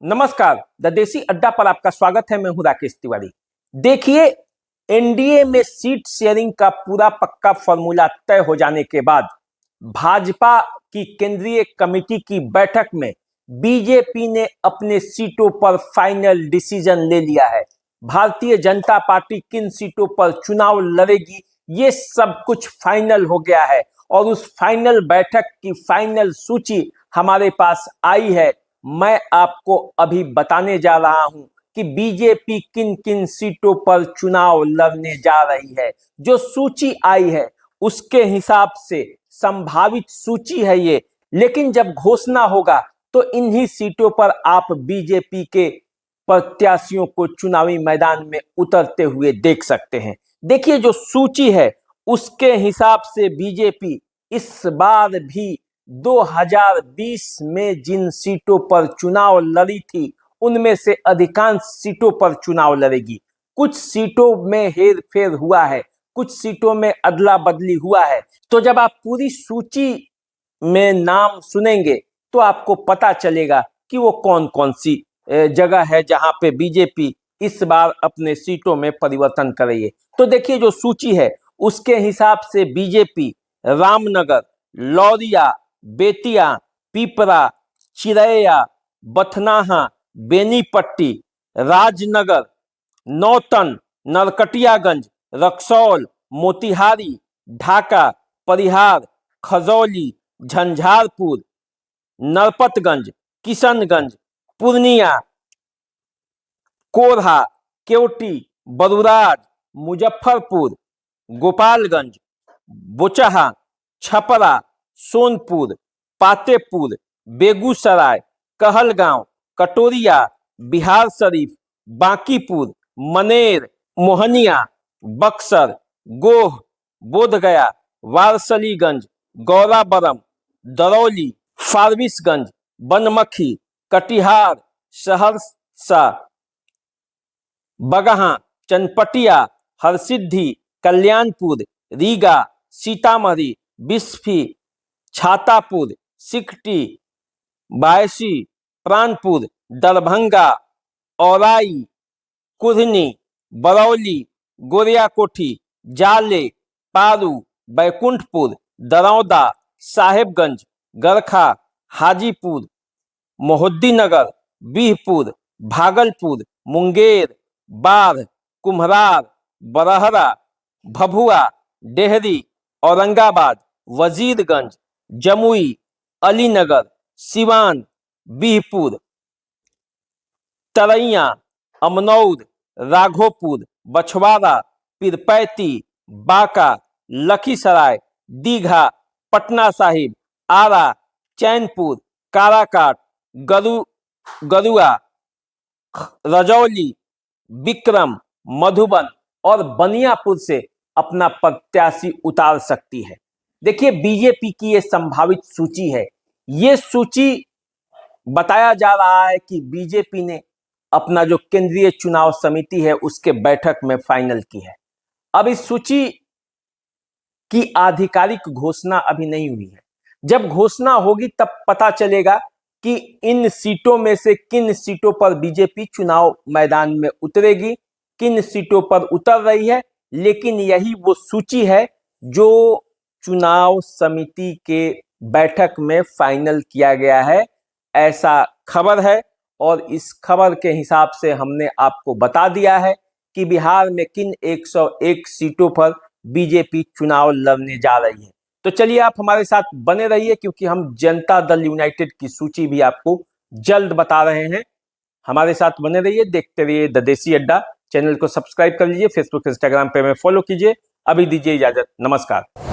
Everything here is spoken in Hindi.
नमस्कार, द देसी अड्डा पर आपका स्वागत है। मैं हूं राकेश तिवारी। देखिए, एनडीए में सीट शेयरिंग का पूरा पक्का फॉर्मूला तय हो जाने के बाद भाजपा की केंद्रीय कमेटी की बैठक में बीजेपी ने अपने सीटों पर फाइनल डिसीजन ले लिया है। भारतीय जनता पार्टी किन सीटों पर चुनाव लड़ेगी, ये सब कुछ फाइनल हो गया है और उस फाइनल बैठक की फाइनल सूची हमारे पास आई है। मैं आपको अभी बताने जा रहा हूं कि बीजेपी किन किन सीटों पर चुनाव लड़ने जा रही है। जो सूची आई है उसके हिसाब से संभावित सूची है ये, लेकिन जब घोषणा होगा तो इन्हीं सीटों पर आप बीजेपी के प्रत्याशियों को चुनावी मैदान में उतरते हुए देख सकते हैं। देखिए, जो सूची है उसके हिसाब से बीजेपी इस बार भी 2020 में जिन सीटों पर चुनाव लड़ी थी उनमें से अधिकांश सीटों पर चुनाव लड़ेगी। कुछ सीटों में हेर फेर हुआ है, कुछ सीटों में अदला बदली हुआ है। तो जब आप पूरी सूची में नाम सुनेंगे तो आपको पता चलेगा कि वो कौन कौन सी जगह है जहां पे बीजेपी इस बार अपने सीटों में परिवर्तन कर रही है। तो देखिए, जो सूची है उसके हिसाब से बीजेपी रामनगर, लौरिया, बेतिया, पिपरा, चिरैया, बथनाहा, बेनीपट्टी, राजनगर, नौतन, नरकटियागंज, रक्सौल, मोतिहारी, ढाका, परिहार, खजौली, झंझारपुर, नरपतगंज, किशनगंज, पूर्णिया, कोरहा, केवटी, बरुराज, मुजफ्फरपुर, गोपालगंज, बोचहा, छपरा, सोनपुर, पातेपुर, बेगूसराय, कहलगांव, कटोरिया, बिहार शरीफ, बांकीपुर, मनेर, मोहनिया, बक्सर, गोह, बोधगया, वारसलीगंज, गौराबरम, दरौली, फारबिसगंज, बनमखी, कटिहार, सहरसा, बगहा, चनपटिया, हरसिद्धि, कल्याणपुर, रीगा, सीतामढ़ी, बिस्फी, छातापुर, सिकटी, बायसी, प्राणपुर, दरभंगा, औराई, कुढ़नी, बरौली, गोरियाकोठी, जाले, पारू, बैकुंठपुर, दरौदा, साहेबगंज, गरखा, हाजीपुर, मोहद्दीनगर, बीहपुर, भागलपुर, मुंगेर, बाढ़, कुम्हरार, बरहरा, भभुआ, डेहरी, औरंगाबाद, वजीरगंज, जमुई, अलीनगर, सिवान, बीहपुर, तरैया, अमनौर, राघोपुर, बछवाड़ा, पीरपैती, बांका, लखीसराय, दीघा, पटना साहिब, आरा, चैनपुर, काराकाट, गरुआ, रजौली, विक्रम, मधुबन और बनियापुर से अपना प्रत्याशी उतार सकती है। देखिए, बीजेपी की ये संभावित सूची है। ये सूची बताया जा रहा है कि बीजेपी ने अपना जो केंद्रीय चुनाव समिति है उसके बैठक में फाइनल की है। अब इस सूची की आधिकारिक घोषणा अभी नहीं हुई है। जब घोषणा होगी तब पता चलेगा कि इन सीटों में से किन सीटों पर बीजेपी चुनाव मैदान में उतरेगी, किन सीटों पर उतर रही है। लेकिन यही वो सूची है जो चुनाव समिति के बैठक में फाइनल किया गया है, ऐसा खबर है। और इस खबर के हिसाब से हमने आपको बता दिया है कि बिहार में किन 101 सीटों पर बीजेपी चुनाव लड़ने जा रही है। तो चलिए, आप हमारे साथ बने रहिए क्योंकि हम जनता दल यूनाइटेड की सूची भी आपको जल्द बता रहे हैं। हमारे साथ बने रहिए, देखते रहिए द देसी अड्डा। चैनल को सब्सक्राइब कर लीजिए, फेसबुक इंस्टाग्राम पे हमें फॉलो कीजिए। अभी दीजिए इजाजत, नमस्कार।